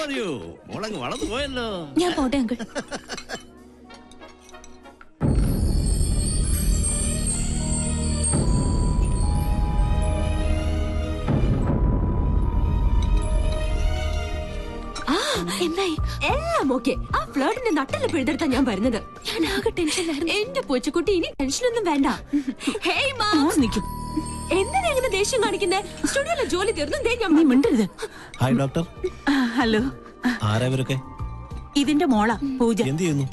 മോളങ്ങ് വളർന്നു പോയല്ലോ. ഞാൻ പോട്ടെ അങ്കിൾ. എന്തായി? എല്ലാം ഓക്കെ. ആ ഫ്ലേർട്ടിന്റെ നട്ടല് പിഴുതെടുത്താ ഞാൻ വരുന്നത്. ഞാൻ ആകെ ടെൻഷനിലായിരുന്നു. എന്റെ പൂച്ചക്കുട്ടി, ഇനി ടെൻഷനൊന്നും വേണ്ട. ഹേയ് മാം, എന്തിനാ ഇങ്ങനെ ദേഷ്യം കാണിക്കുന്നേ? സ്റ്റുഡിയോയിലെ ജോലി തീർന്നു. നീ മിണ്ടരുത്. Hi doctor. ഹലോ. ആരാ ഇവരൊക്കെ? ഇതിന്റെ മോളാ പൂജ. എന്ത് ചെയ്യുന്നു?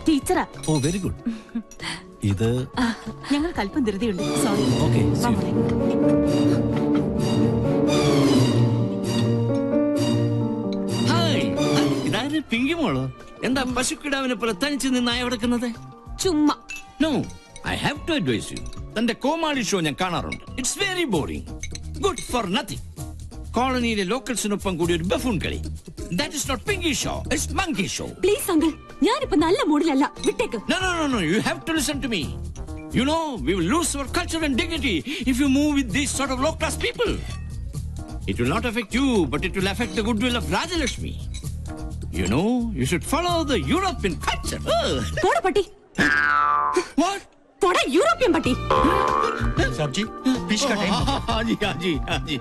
ടീച്ചറാ. ഓ വെരി ഗുഡ്. ഇത് ഞങ്ങൾക്ക് അല്പം ധൃതിയുണ്ട്. സോറി. ഓക്കെ. ഇതാര് പിങ്കി മോളോ? എന്താ പശുക്കിടാവിനെ പോലെ തനിച്ച് നിന്നായ കിടക്കുന്നത്? ചുമ്മാ. No, I have to advise you. തന്റെ കോമാളി ഷോ ഞാൻ കാണാറുണ്ട്. It's very boring, good for nothing. കോളനിയിലെ ലോക്കൽസിനൊപ്പം കൂടി ഒരു ബഫൂൺ കളി. That is not pinky show, it's monkey show. Please uncle, ഞാനിപ്പോ നല്ല മൂഡിലല്ല. വിട്ടേക്ക്. No, no, no, no. You have to listen to me. You know, we will lose our culture and dignity if you move with these sort of low-class people. It will not affect you, but it will affect the goodwill of Rajalakshmi. You know, you should follow the European culture. പോടാ പട്ടി. What? പോടാ European പട്ടി. Sabzi fish का time. हाँ जी, हाँ जी, हाँ जी.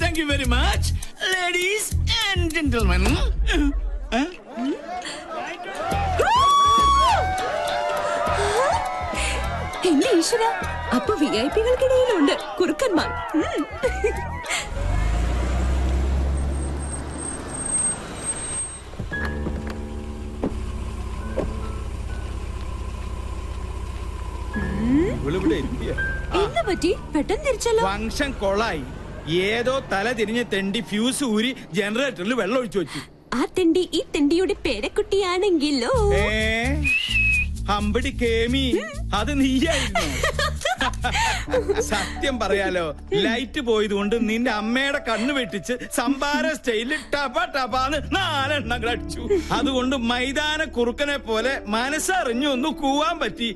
Thank you very much, ladies and gentlemen. എന്റെ ഈശ്വര, അപ്പൊ വിഐപികൾക്കിടയിലുണ്ട് കുറുക്കന്മാർ. എന്താ പറ്റി? പെട്ടെന്ന് തിരിച്ചല്ലോ. ഫംഗ്ഷൻ കൊളായി. ഏതോ തല തിരിഞ്ഞ തെണ്ടി ഫ്യൂസ് ഊരി ജനറേറ്ററിൽ വെള്ളം ഒഴിച്ചു വെച്ചു. ആ തെണ്ടി ഈ തെണ്ടിയുടെ പേരക്കുട്ടിയാണെങ്കിലോ? ഹമ്പടി കേമി, അത് നീയായിരുന്നു. സത്യം പറയാലോ, ലൈറ്റ് പോയതുകൊണ്ട് നിന്റെ അമ്മയുടെ കണ്ണ് വെട്ടിച്ച് സംഭാര സ്റ്റൈലിൽ ടപ ടപാന്ന് 4 എണ്ണം അടിച്ചു. അതുകൊണ്ട് മൈതാന കുറുക്കനെ പോലെ മനസ്സറിഞ്ഞു ഒന്ന് കൂവാൻ പറ്റി.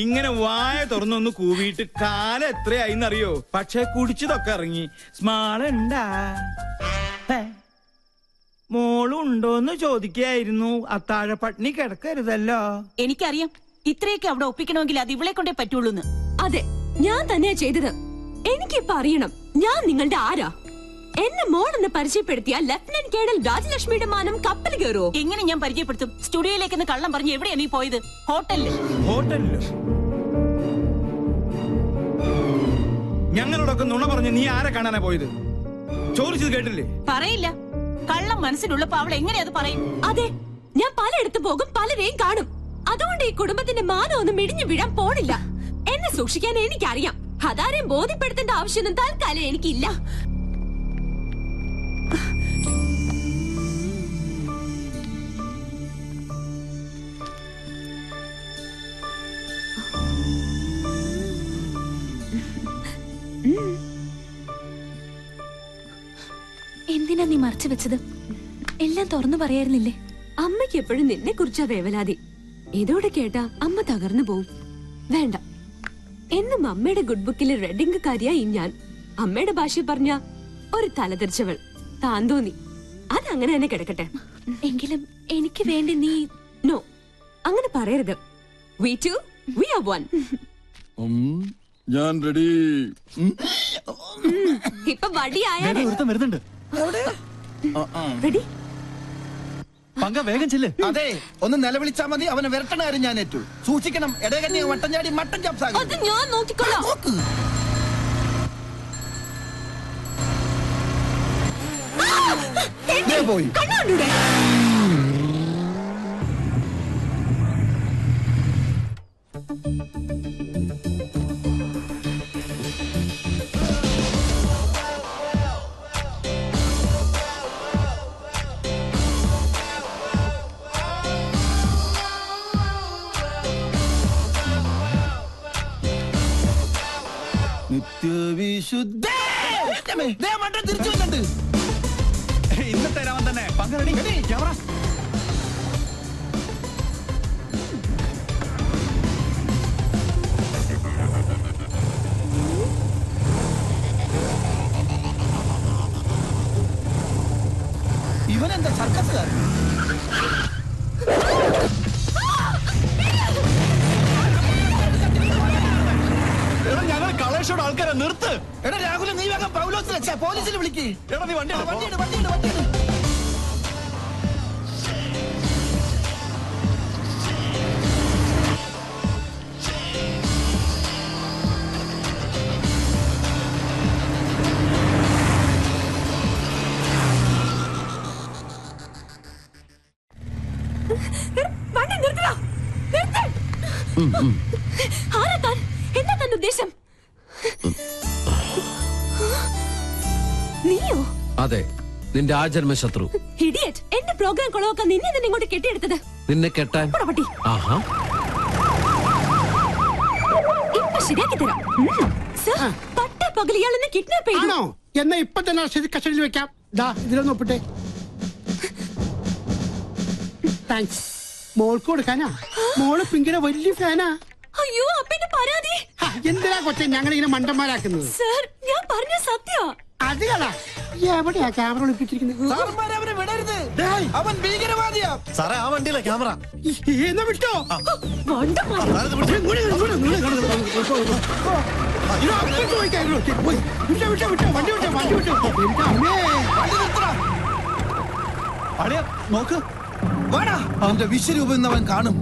ഇങ്ങനെ വായ തുറന്നൊന്ന് കൂവിയിട്ട് കാലം എത്രയായിന്നറിയോ? പക്ഷെ കുടിച്ചതൊക്കെ ഇറങ്ങി. സ്മാളുണ്ടാ മോളുണ്ടോന്ന് ചോദിക്കായിരുന്നു. അത്താഴ പട്ടിണി കിടക്കരുതല്ലോ. എനിക്കറിയാം, ഇത്രയൊക്കെ അവിടെ ഒപ്പിക്കണമെങ്കിൽ അത് ഇവളെ കൊണ്ടേ പറ്റുള്ളൂന്ന്. അതെ, ഞാൻ തന്നെയാ ചെയ്തത്. എനിക്കിപ്പോ അറിയണം ഞാൻ നിങ്ങളുടെ ആരാ. എന്നെ മോളെന്ന് പരിചയപ്പെടുത്തിയ ലഫ്റ്റനന്റ് കേണൽ രാജലക്ഷ്മിയുടെ മാനം കപ്പൽ കയറോ? എങ്ങനെ ഞാൻ പരിചയപ്പെടുത്തും? സ്റ്റുഡിയോയിലേക്ക് കള്ളം പറഞ്ഞ് എവിടെയാ നീ പോയത്? ഹോട്ടലില്. ഞങ്ങളോടൊക്കെ നുണ പറഞ്ഞ് നീ ആരെ കാണാനാ പോയത്? ചോദിച്ചത് കേട്ടില്ലേ? പറയില്ല. കള്ളം മനസ്സിലുള്ളപ്പോ അവൾ എങ്ങനെ അത് പറയും? അതെ, ഞാൻ പലയിടത്ത് പോകും, പലരെയും കാണും. അതുകൊണ്ട് ഈ കുടുംബത്തിന്റെ മാനം ഒന്നും ഇടിഞ്ഞു വീഴാൻ പോണില്ല. എന്നെ സൂക്ഷിക്കാൻ എനിക്കറിയാം. അതാരെയും ബോധ്യപ്പെടുത്തേണ്ട ആവശ്യമൊന്നും തൽക്കാലം എനിക്കില്ല. എന്തിനാ നീ മറച്ചു വെച്ചത്? എല്ലാം തുറന്നു പറയായിരുന്നില്ലേ? അമ്മയ്ക്ക് എപ്പോഴും നിന്നെ കുറിച്ചാ വേവലാതി. ഇതോടെ കേട്ടാ അമ്മ തകർന്നു പോവും. വേണ്ട, എന്നും അമ്മയുടെ ഗുഡ് ബുക്കിലെ റെഡിംഗ് കാര്യായി ഞാൻ. അമ്മയുടെ ഭാഷ പറഞ്ഞ ഒരു തലതെറിച്ചവൾ, താന്തോന്നി. അതങ്ങനെ തന്നെ കിടക്കട്ടെ. എങ്കിലും എനിക്ക് വേണ്ടി നീ... നോ, അങ്ങനെ പറയരുത്. We two, we are one. ഞാൻ റെഡി. ഇപ്പൊ വടിയായാലേ. വരുന്നുണ്ട്. റെഡി? പങ്ക വേഗം ചെല്ല്. അതെ, ഒന്ന് നിലവിളിച്ചാ മതി. അവനെ വിരട്ടണ കാര്യം ഞാൻ ഏറ്റു. സൂക്ഷിക്കണം. ഇടകന്നി വട്ടം ചാടി മട്ടൻ ചാപ്സാകും. അത് ഞാൻ നോക്കിക്കൊള്ളാം. പോയി കണ്ണാണ്ടൂടെ. നിത്യവിശുദ്ധ തിരിച്ചു വന്നിട്ട് ഇന്നത്തെ രാമൻ തന്നെ. പങ്ക റെഡി. ക്യാമറ. അനാവശ്യയുടെ ആൾക്കാരെ നിർത്ത്. എടാ രാഹുൽ, നീ വേഗം പൗലോസിനെ പോലീസിൽ വിളിക്ക്. എടാ നീ വണ്ടി വണ്ടിയുടെ വണ്ടി നിർത്തടാ. ആരാ താൻ? എന്താ തന്റെ ഉദ്ദേശം? നീയോ? അതെ, നിന്റെ ആജന്മ ശത്രു. ഇഡിയറ്റ്. എന്റെ പ്രോഗ്രാം കൊളവാക്കാൻ നിന്നെ തന്നെ ഇങ്ങോട്ട് കെട്ടിയെടുത്തത്. നിന്നെ കെട്ടാൻ? പട്ടി. ആഹാ, ഇപ്പൊ ശരിയാക്കി തരാം. സർ, പട്ടേ പകൽ ഇയാളെന്നെ കിഡ്നാപ്പ് ചെയ്തു. എന്നാ ഇപ്പൊ തന്നെ കസ്റ്റഡിയിൽ വെക്കാം. ഇതിലൊന്ന് ഒപ്പിട്ടെ. താങ്ക്സ്. മോൾക്ക് കൊടുക്കാനാ? മോള് പിങ്കിയുടെ വലിയ ഫാനാ. അയ്യോ, അപ്പന്റെ പരാതി. എന്തിനാ കൊച്ചെ ഞങ്ങളിങ്ങനെ മണ്ടന്മാരാക്കുന്നത്? സർ, ഞാൻ പറഞ്ഞ സത്യം. അത് കളാ. എവിടെയാ ക്യാമറ ഒളിപ്പിച്ചിരിക്കുന്നത്? അവനെ വിടരുത്, അവൻ ഭീകരവാദിയാ. സാറേ, ആ വണ്ടിയിലെ ക്യാമറ. എന്നാ വിട്ടോ. അളിയ നോക്ക്. വാടാ, അവന്റെ വിശ്വരൂപം ഇന്ന് അവൻ കാണും.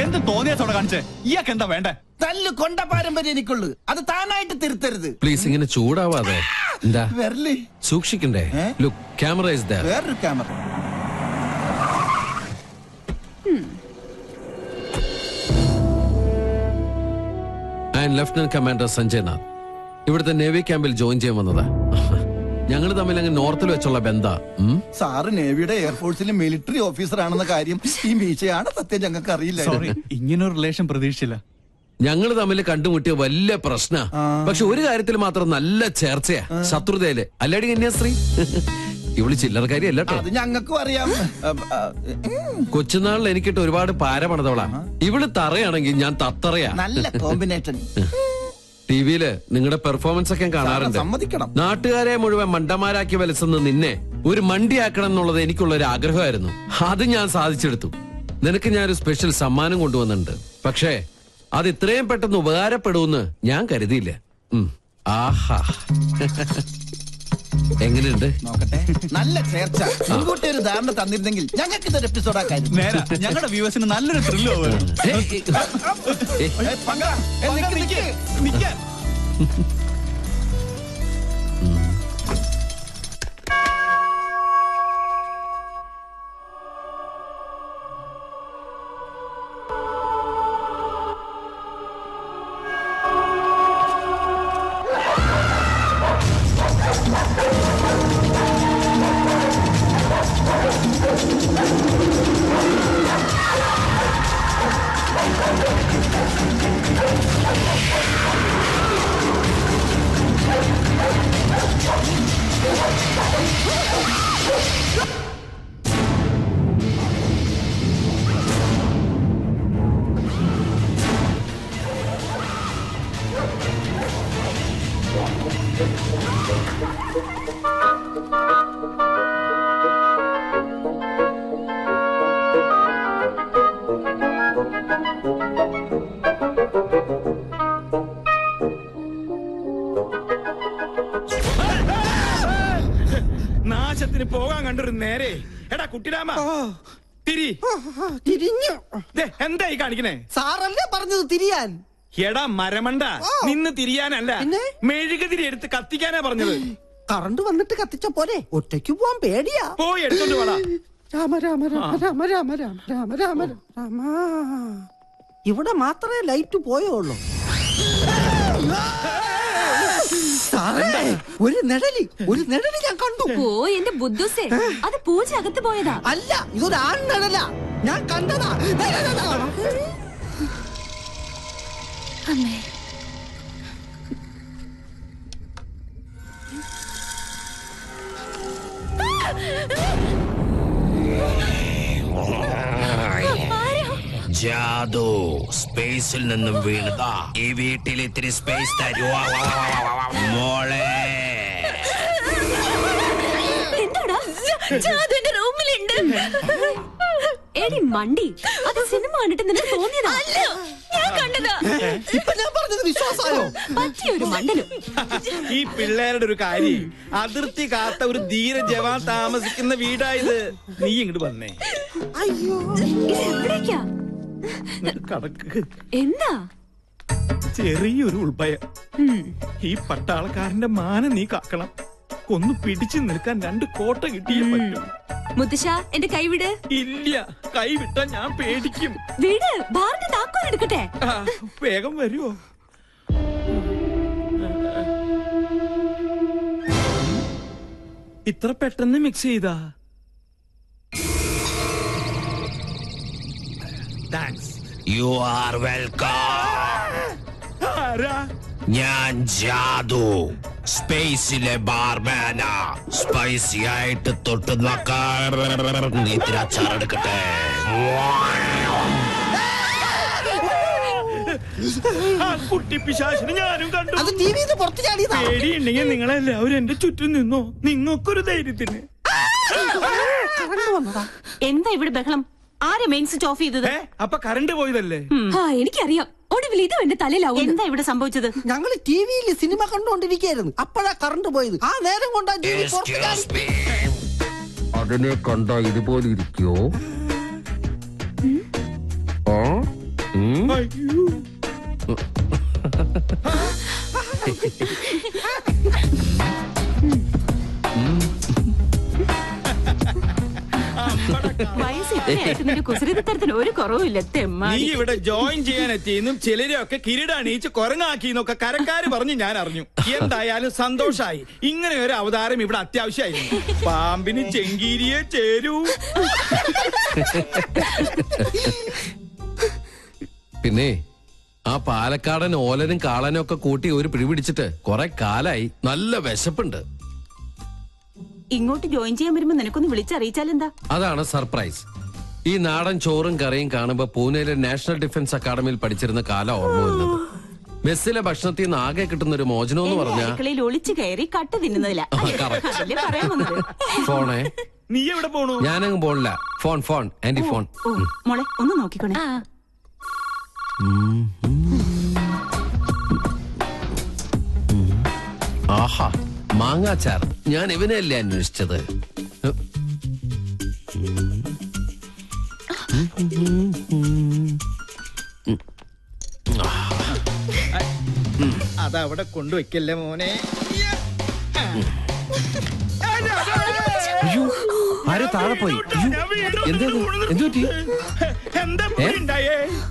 എന്ത് തോന്നിയാത്തോടെ കാണിച്ചേ? ഇയാൾക്ക് എന്താ വേണ്ടേ? തല്ല് കൊണ്ട പാരമ്പര്യം എനിക്കുള്ളു, അത് താനായിട്ട് തിരുത്തരുത്. പ്ലീസ് ഇങ്ങനെ ചൂടാവാതെ. എന്താ വെരല് സൂക്ഷിക്കണ്ടേ? Look, camera is there. വേറൊരു camera. And lieutenant commander Sanjay Nath ഇവിടുത്തെ നേവി ക്യാമ്പിൽ ജോയിൻ ചെയ്യാൻ വന്നതാ. ഞങ്ങൾ തമ്മിൽ അങ്ങ് നോർത്തിൽ വെച്ചുള്ള ബന്ധാ. സാറ് നേവിയുടെ എയർഫോഴ്സിലെ മിലിറ്ററി ഓഫീസർ ആണെന്ന കാര്യം ഈ മീശയാണ് സത്യം ഞങ്ങൾക്ക് അറിയില്ല. സോറി, ഇങ്ങനൊരു റിലേഷൻ പ്രതീക്ഷിച്ചില്ല. ഞങ്ങൾ തമ്മിൽ കണ്ടുമുട്ടിയ വലിയ പ്രശ്ന. പക്ഷെ ഒരു കാര്യത്തിൽ മാത്രം നല്ല ചേർച്ചയാ, ശത്രുതയില്. അല്ലാടി കന്യാസ്ത്രീ? ഇവള് ചില്ലറക്കാരി അല്ല കേട്ടോ. അത് ഞങ്ങൾക്കും അറിയാം. കൊച്ചുനാളിൽ എനിക്കിട്ട് ഒരുപാട് പാര പണിതവളാ. ഇവള് തറയാണെങ്കിൽ ഞാൻ തത്തറയാ. നല്ല കോമ്പിനേഷൻ. ടിവിയില് നിങ്ങളുടെ പെർഫോമൻസ് ഒക്കെ കാണാറുണ്ട്. സമ്മതിക്കണം. നാട്ടുകാരെ മുഴുവൻ മണ്ടന്മാരാക്കി വലിച്ചുന്ന നിന്നെ ഒരു മണ്ടിയാക്കണം എന്നുള്ളത് എനിക്കുള്ള ഒരു ആഗ്രഹമായിരുന്നു. അത് ഞാൻ സാധിച്ചെടുത്തു. നിനക്ക് ഞാനൊരു സ്പെഷ്യൽ സമ്മാനം കൊണ്ടുവന്നിട്ടുണ്ട്. പക്ഷേ അത് ഇത്രയും പെട്ടെന്ന് ഉപകാരപ്പെടുമെന്ന് ഞാൻ കരുതിയില്ല. ആഹാ, എങ്ങനെയുണ്ട്? നോക്കട്ടെ. നല്ല ചേർച്ച. മുൻകൂട്ടി ഒരു ധാരണ തന്നിരുന്നെങ്കിൽ ഞങ്ങൾക്ക് ഇതൊരു എപ്പിസോഡാക്കായിരുന്നു. നേരാ, ഞങ്ങളുടെ വ്യൂവേഴ്സിന് നല്ലൊരു ത്രില്ല് പോവുകയാണ്. നാശത്തിന് പോകാൻ കണ്ടൊരു നേരെ. എടാ കുട്ടിരാമ, തിരിഞ്ഞു. എന്തായി കാണിക്കണേ? സാറല്ലേ പറഞ്ഞത് തിരിയാൻ? എടാ മരമണ്ട, നിന്ന് തിരിയാനല്ല, മെഴുകുതിരി എടുത്ത് കത്തിക്കാനാ പറഞ്ഞത്. കറണ്ട് വന്നിട്ട് കത്തിച്ച പോലെ ഒറ്റയ്ക്ക് പോവാൻ പേടിയാ. പോയി എടുത്തോണ്ട് പോടാ. രാമ രാമ രാമ രാമ രാമ രാമ രാമ രാമ രാമ. ഇവിടെ മാത്രമേ ലൈറ്റ് പോയുള്ളൂ. ഒരു നിഴലി ഞാൻ കണ്ടു. ഓ എന്റെ ബുദ്ധുസേ, അത് പൂജ അകത്ത് പോയതാ. അല്ല, ഇതൊരു ആൺനിഴല. ഞാൻ കണ്ടതാ. അമ്മേ, ജാദു സ്പേസിൽ നിന്നും വീണതാ. ഈ വീട്ടിൽ ഇത്തിരി സ്പേസ് തരുവാ മോളെ. എന്താടാ? ജാദുവിന്റെ റൂമിലുണ്ട്. എടി മണ്ടി, അത് സിനിമ കണ്ടിട്ട് നിനക്ക് തോന്നിയതാ? കണ്ടത്. ഇപ്പൊ ഞാൻ പറഞ്ഞത് വിശ്വാസമായോ? പറ്റിയൊരു മണ്ടനും. ഈ പിള്ളേരുടെ ഒരു കാര്യം, അതിർത്തി കാത്ത ഒരു ധീര ജവാൻ താമസിക്കുന്ന വീടായത്. നീ ഇങ്ങോട്ട് വന്നേ. അയ്യോ, എവിടേക്കാ? കടക്ക്. എന്താ? ചെറിയൊരു ഉൾഭയം. ഈ പട്ടാളക്കാരന്റെ മാനം നീ കാക്കണം. ഒന്ന് പിടിച്ചു നിൽക്കാൻ 2 കോട്ട കിട്ടിയേ പറ്റും. മുത്തശ്ശ, എന്റെ കൈവിട്. ഇല്ല, കൈവിട്ടാ ഞാൻ പേടിക്കും. വീട് ബാറിന്റെ താക്കോൽ എടുക്കട്ടെ. വേഗം വരുമോ? ഇത്ര പെട്ടെന്ന് മിക്സ് ചെയ്താ? താങ്ക്സ്. You are welcome. ആരാ? ഞാൻ ജാദു, സ്പേസിലെ ബാർമാന. സ്പൈസി ആയിട്ട് തൊട്ട് നോക്കാൻ ഇത്തിരി അച്ചാറെടുക്കട്ടെ. ആ കുട്ടി പിശാചിനെ ഞാനും കണ്ടു. അത് ടിവിന്ന് പുറത്ത് ചാടിയതാ. പേടിയുണ്ടെങ്കിൽ നിങ്ങളെല്ലാവരും എന്റെ ചുറ്റും നിന്നോ. നിങ്ങൾക്കൊരു ധൈര്യത്തിന്. കറണ്ട് വന്നതാ. എന്താ ഇവിടെ ബഹളം? ആരെ മെയിൻ സ്വിച്ച് ഓഫ് ചെയ്തത്? അപ്പൊ കറണ്ട് പോയതല്ലേ? എനിക്കറിയാം. ഒടുവിൽ ഇത് എന്റെ തലയിലാവും. എന്താ ഇവിടെ സംഭവിച്ചത്? ഞങ്ങള് ടിവിയിൽ സിനിമ കണ്ടുകൊണ്ടിരിക്കുകയായിരുന്നു. അപ്പോഴാ കറണ്ട് പോയത്. ആ നേരം കൊണ്ടാ ടിവി പുറത്ത് ചാടി. അതിനെ കണ്ട ഇതുപോലെ ഇരിക്കോ? അയ്യോ. കുസൃതിത്തരത്തിന് ഒരു കുറവില്ല. നീ ഇവിടെ ജോയിൻ ചെയ്യാൻ എത്തിയെന്നും ചിലരെയൊക്കെ കിരീടണിയിച്ച് കൊരങ്ങാക്കിന്നൊക്കെ കരക്കാര് പറഞ്ഞ് ഞാൻ അറിഞ്ഞു. എന്തായാലും സന്തോഷായി. ഇങ്ങനെ ഒരു അവതാരം ഇവിടെ അത്യാവശ്യമായിരുന്നു. പാമ്പിന് ചെങ്കീരിയെ ചേരൂ. പിന്നെ ആ പാലക്കാടൻ ഓലനും കാളനും ഒക്കെ കൂട്ടി ഒരു പിടിപിടിച്ചിട്ട് കുറെ കാലായി. നല്ല വിശപ്പുണ്ട്. ഇങ്ങോട്ട് ജോയിൻ ചെയ്യാൻ വരുമ്പോ നിനക്കൊന്ന് വിളിച്ചറിയിച്ചാലെന്താ? അതാണ് സർപ്രൈസ്. ഈ നാടൻ ചോറും കറിയും കാണുമ്പോ പൂനെയിലെ നാഷണൽ ഡിഫൻസ് അക്കാദമിയിൽ പഠിച്ചിരുന്ന കാലം ഓർമ്മ വരുന്നത്. മെസ്സിലെ ഭക്ഷണത്തിൽ നിന്ന് ആകെ കിട്ടുന്ന ഒരു മോചനം എന്ന് പറഞ്ഞാൽ അടുക്കളയിൽ ഒളിച്ചു കയറി കട്ട് തിന്നുന്നതില്ല. ഫോണേ. നീ എവിടെ പോണു? ഞാനങ്ങ് പോണില്ല. Phone aunty phone. മോളെ ഒന്ന് നോക്കിക്കോണേ. ആഹാ, മാങ്ങാച്ചാർ. ഞാൻ ഇവനെയല്ലേ അന്വേഷിച്ചത്. അതവിടെ കൊണ്ടുവയ്ക്കല്ലേ മോനെ. അയ്യോ, ആരോ താഴെ പോയി.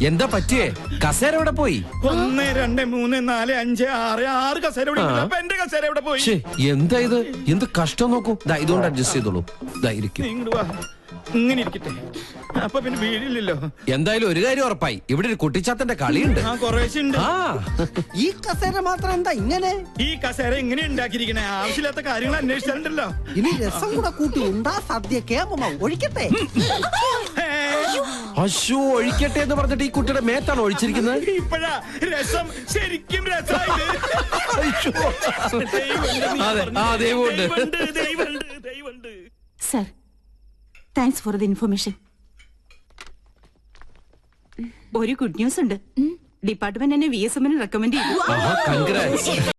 എന്താ പറ്റിയേ? കസേര എവിടെ പോയി? 1 2 3 4 5 6 കസേര ഇവിടെ ഉണ്ട്. അപ്പൊ എന്റെ കസേര എവിടെ പോയി? എന്താ ഇത്? എന്ത് കഷ്ടം നോക്കൂ. ഇതുകൊണ്ട് അഡ്ജസ്റ്റ് ചെയ്തോളൂ. ഇങ്ങോട്ട് വാ. ഇങ്ങനെ ഇരിക്കട്ടെ. അപ്പൊ പിന്നെ വീടില്ലല്ലോ. എന്തായാലും ഒരു കാര്യം ഉറപ്പായി, ഇവിടെ ഒരു കുട്ടിച്ചാത്തന്റെ കളിയുണ്ട്. കുറേശ്ശുണ്ട്. ഈ കസേര മാത്രം എന്താ ഇങ്ങനെ? ഈ കസേര ഇങ്ങനെ ഉണ്ടാക്കിയിരിക്കണേ. ആവശ്യമില്ലാത്ത കാര്യങ്ങൾ അന്വേഷിച്ചിട്ടുണ്ടല്ലോ. ഇനി രസം കൂടെ കൂട്ടി ഉണ്ടാ സദ്യ കേമ ഒഴിക്കട്ടെ. അശോ, ഒഴിക്കട്ടെ എന്ന് പറഞ്ഞിട്ട് ഈ കുട്ടിയുടെ മേത്താണ് ഒഴിച്ചിരിക്കുന്നത്. ഇപ്പഴാ രസം ശരിക്കും രസമായത്. Sir, thanks for the information. ഒരു ഗുഡ് ന്യൂസ് ഉണ്ട്. ഡിപ്പാർട്ട്മെന്റ് എന്നെ VSM റെക്കമെൻഡ് ചെയ്തു. കൺഗ്രാറ്റ്സ്.